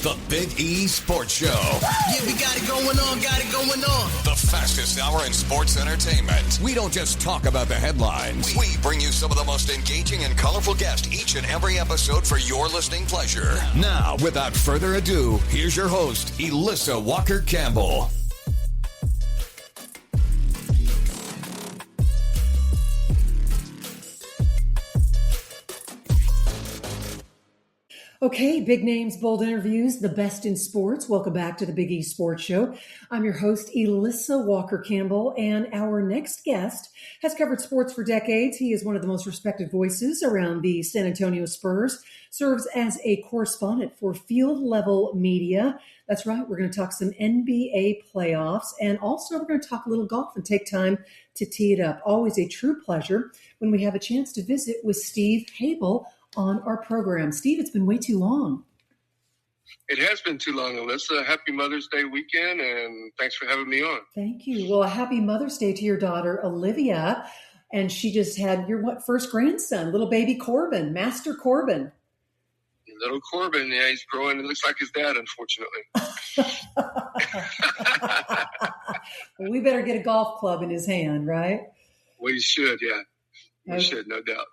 The Big E Sports Show. Yeah, we got it going on, The fastest hour in sports entertainment. We don't just talk about the headlines. We bring you some of the most engaging and colorful guests each and every episode for your listening pleasure. Now, without further ado, here's your host, Elissa Walker-Campbell. Okay, big names, bold interviews, the best in sports. Welcome back to the Big E Sports Show. I'm your host, Elissa Walker-Campbell, and our next guest has covered sports for decades. He is one of the most respected voices around the San Antonio Spurs, serves as a correspondent for Field Level Media. That's right, we're going to talk some NBA playoffs, and also we're going to talk a little golf and take time to tee it up. Always a true pleasure when we have a chance to visit with Steve Habel on our program. Steve, it's been way too long. It has been too long, Elissa. Happy Mother's Day weekend, and thanks for having me on. Thank you. Well, a happy Mother's Day to your daughter, Olivia. And she just had your first grandson, little baby Corbin, Master Corbin. Little Corbin, yeah, he's growing. It looks like his dad, unfortunately. Well, we better get a golf club in his hand, right? We should, yeah. We should, no doubt.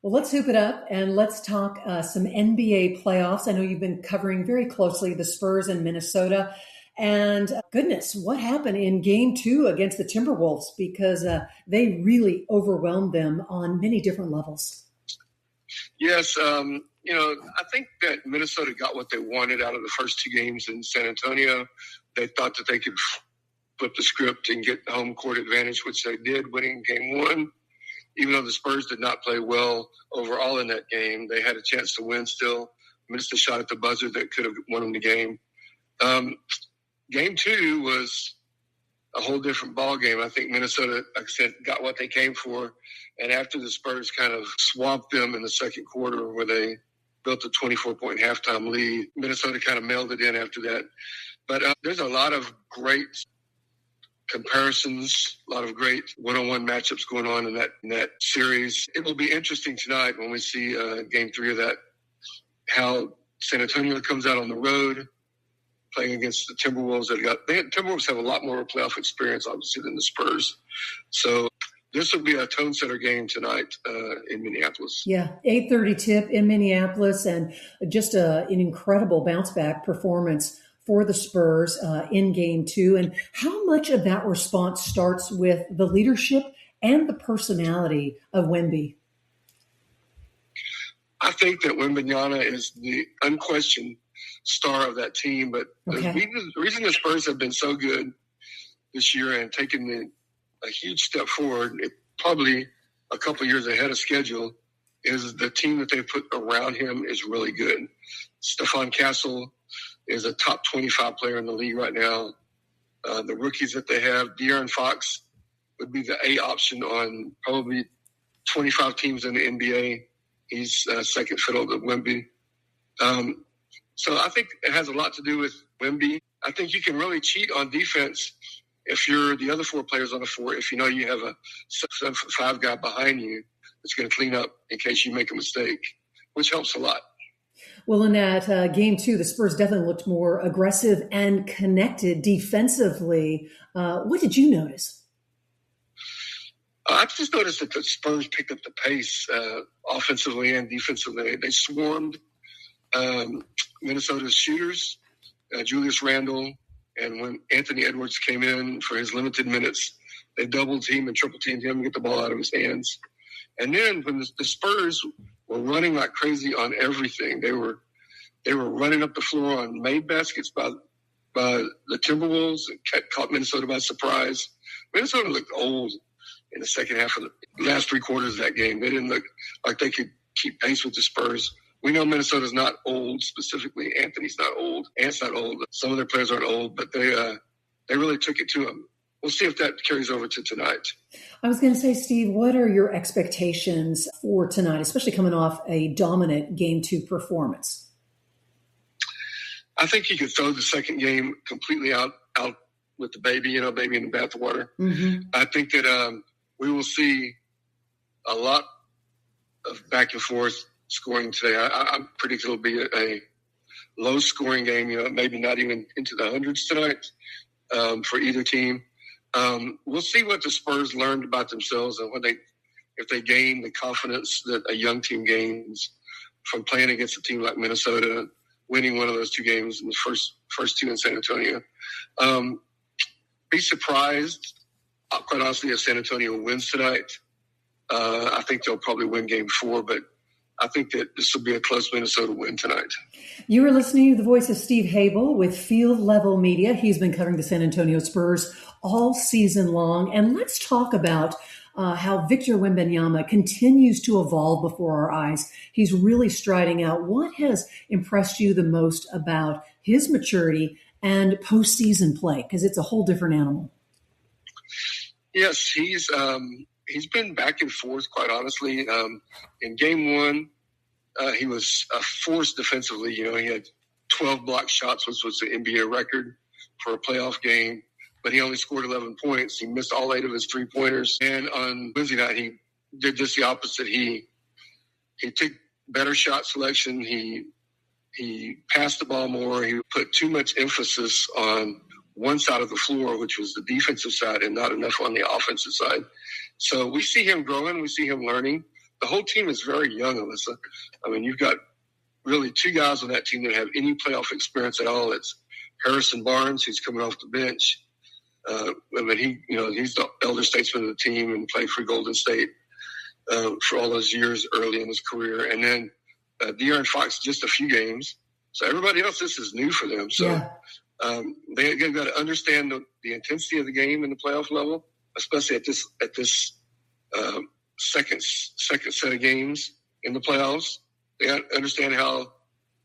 Well, let's hoop it up and let's talk some NBA playoffs. I know you've been covering very closely the Spurs in Minnesota. And goodness, what happened in Game 2 against the Timberwolves? Because they really overwhelmed them on many different levels. Yes, I think that Minnesota got what they wanted out of the first two games in San Antonio. They thought that they could flip the script and get home court advantage, which they did, winning Game 1. Even though the Spurs did not play well overall in that game, they had a chance to win still. Missed a shot at the buzzer that could have won them the game. Game 2 was a whole different ball game. I think Minnesota, like I said, got what they came for. And after the Spurs kind of swamped them in the second quarter where they built a 24-point halftime lead, Minnesota kind of mailed it in after that. But there's a lot of great comparisons, a lot of great one-on-one matchups going on in that series. It will be interesting tonight when we see Game 3 of that, how San Antonio comes out on the road playing against the Timberwolves. Timberwolves have a lot more playoff experience, obviously, than the Spurs. So this will be a tone-setter game tonight in Minneapolis. Yeah, 8:30 tip in Minneapolis, and just an incredible bounce-back performance for the Spurs in Game 2. And how much of that response starts with the leadership and the personality of Wemby? I think that Wembanyama is the unquestioned star of that team. But the reason the Spurs have been so good this year and taken a huge step forward, probably a couple years ahead of schedule, is the team that they put around him is really good. Stephon Castle is a top 25 player in the league right now. The rookies that they have, De'Aaron Fox would be the A option on probably 25 teams in the NBA. He's second fiddle to Wemby. So I think it has a lot to do with Wemby. I think you can really cheat on defense if you're the other four players on the floor, if you know you have a 7'5" guy behind you that's going to clean up in case you make a mistake, which helps a lot. Well, in that Game 2, the Spurs definitely looked more aggressive and connected defensively. What did you notice? I just noticed that the Spurs picked up the pace offensively and defensively. They swarmed Minnesota's shooters, Julius Randle, and when Anthony Edwards came in for his limited minutes, they double-teamed and triple-teamed him to get the ball out of his hands. And then when the Spurs were running like crazy on everything, they were running up the floor on made baskets by the Timberwolves and caught Minnesota by surprise. Minnesota looked old in the second half of the last three quarters of that game. They didn't look like they could keep pace with the Spurs. We know Minnesota's not old, specifically. Anthony's not old. Ant's not old. Some of their players aren't old, but they really took it to them. We'll see if that carries over to tonight. I was going to say, Steve, what are your expectations for tonight, especially coming off a dominant Game 2 performance? I think you could throw the second game completely out with the baby in the bathwater. Mm-hmm. I think that we will see a lot of back and forth scoring today. I predict it'll be low-scoring game, maybe not even into the hundreds tonight for either team. We'll see what the Spurs learned about themselves and if they gain the confidence that a young team gains from playing against a team like Minnesota, winning one of those two games in the first two in San Antonio. Be surprised, quite honestly, if San Antonio wins tonight. I think they'll probably win game 4, but I think that this will be a close Minnesota win tonight. You are listening to the voice of Steve Habel with Field Level Media. He's been covering the San Antonio Spurs all season long. And let's talk about how Victor Wembanyama continues to evolve before our eyes. He's really striding out. What has impressed you the most about his maturity and postseason play? Because it's a whole different animal. Yes, he's been back and forth, quite honestly. In game 1, he was a force defensively. He had 12 block shots, which was the NBA record for a playoff game. But he only scored 11 points. He missed all 8 of his three-pointers. And on Wednesday night, he did just the opposite. He took better shot selection. He passed the ball more. He put too much emphasis on one side of the floor, which was the defensive side, and not enough on the offensive side. So we see him growing. We see him learning. The whole team is very young, Elissa. I mean, you've got really 2 guys on that team that have any playoff experience at all. It's Harrison Barnes, who's coming off the bench. He's the elder statesman of the team and played for Golden State for all those years early in his career. And then De'Aaron Fox, just a few games. So everybody else, this is new for them. So they've got to understand the intensity of the game in the playoff level, especially at this second set of games in the playoffs. They understand how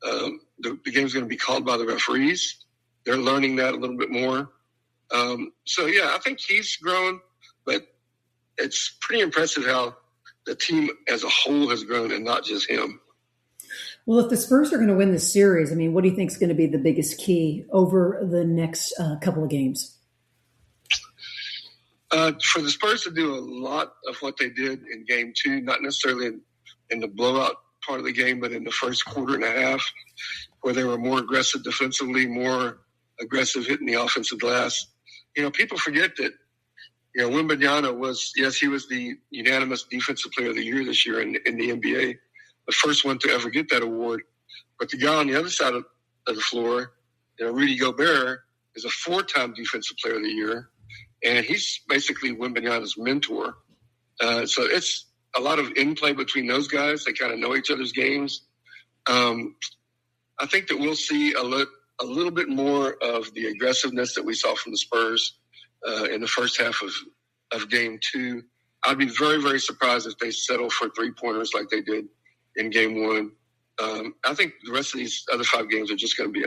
the game's going to be called by the referees. They're learning that a little bit more. I think he's grown, but it's pretty impressive how the team as a whole has grown and not just him. Well, if the Spurs are going to win this series, I mean, what do you think is going to be the biggest key over the next couple of games? For the Spurs to do a lot of what they did in game 2, not necessarily in the blowout part of the game, but in the first quarter and a half, where they were more aggressive defensively, more aggressive hitting the offensive glass. People forget that, Wembanyama he was the unanimous defensive player of the year this year in the NBA, the first one to ever get that award. But the guy on the other side of the floor, Rudy Gobert, is a 4-time defensive player of the year, and he's basically Wembanyama's mentor. So it's a lot of in-play between those guys. They kind of know each other's games. I think that we'll see a little bit more of the aggressiveness that we saw from the Spurs in the first half of game 2. I'd be very, very surprised if they settle for 3-pointers like they did in game 1. I think the rest of these other 5 games are just going to be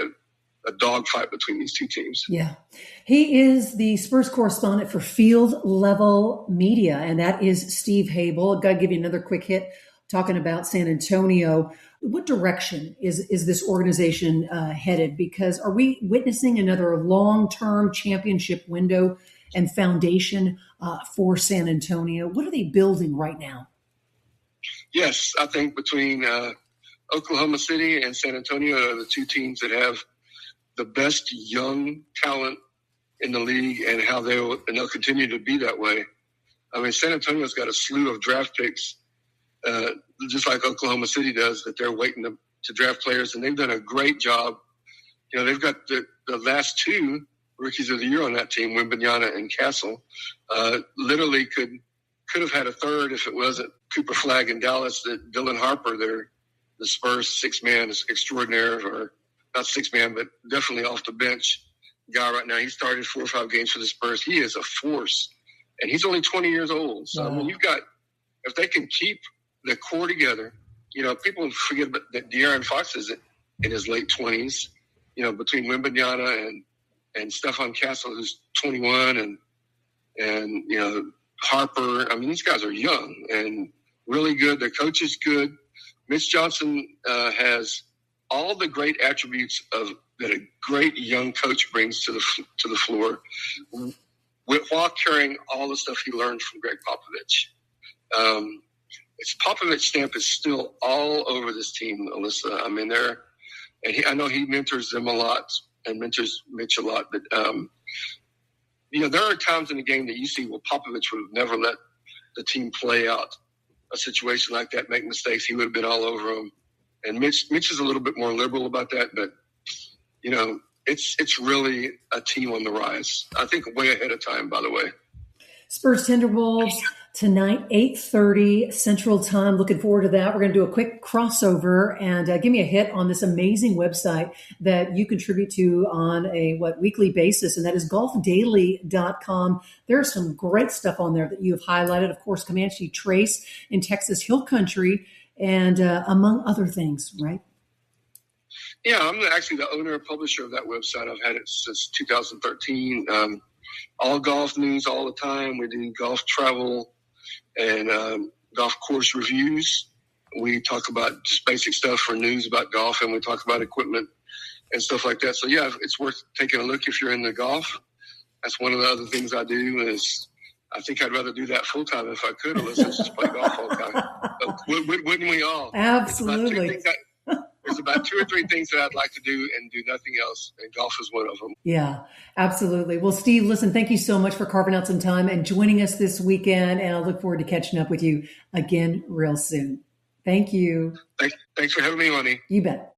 a dogfight between these two teams. Yeah. He is the Spurs correspondent for Field Level Media, and that is Steve Habel. I've got to give you another quick hit talking about San Antonio. What direction is this organization headed? Because are we witnessing another long-term championship window and foundation for San Antonio? What are they building right now? Yes, I think between Oklahoma City and San Antonio are the 2 teams that have the best young talent in the league, and they'll continue to be that way. I mean, San Antonio's got a slew of draft picks, just like Oklahoma City does, that they're waiting to draft players, and they've done a great job. They've got the last 2 rookies of the year on that team, Wembanyama and Castle. Literally could have had a third if it wasn't Cooper Flagg in Dallas. That Dylan Harper, the Spurs 6-man extraordinaire, or not 6-man, but definitely off the bench guy right now. He started 4 or 5 games for the Spurs. He is a force, and he's only 20 years old. So, I mean, if they can keep the core together, people forget that De'Aaron Fox is in his late 20s, between Wembanyama and Stephon Castle, who's 21, and Harper. I mean, these guys are young and really good. Their coach is good. Mitch Johnson has all the great attributes that a great young coach brings to the floor, while carrying all the stuff he learned from Greg Popovich. Its Popovich stamp is still all over this team, Elissa. I mean, And I know he mentors them a lot and mentors Mitch a lot. But, there are times in the game that you see, Popovich would have never let the team play out a situation like that, make mistakes. He would have been all over them. And Mitch is a little bit more liberal about that. But, it's really a team on the rise. I think way ahead of time, by the way. Spurs Timberwolves tonight, 8:30 Central Time. Looking forward to that. We're going to do a quick crossover and give me a hit on this amazing website that you contribute to on a weekly basis, and that is golfdaily.com. There's some great stuff on there that you have highlighted. Of course, Comanche Trace in Texas Hill Country, and among other things, right? Yeah, I'm actually the owner and publisher of that website. I've had it since 2013. All golf news all the time. We do golf travel and golf course reviews. We talk about just basic stuff for news about golf, and we talk about equipment and stuff like that. So, yeah, it's worth taking a look if you're into golf. That's one of the other things I do is I think I'd rather do that full-time if I could, unless I just play golf all the time. But wouldn't we all? Absolutely. There's about 2 or 3 things that I'd like to do and do nothing else, and golf is one of them. Yeah, absolutely. Well, Steve, listen, thank you so much for carving out some time and joining us this weekend, and I look forward to catching up with you again real soon. Thank you. Thanks for having me, Lonnie. You bet.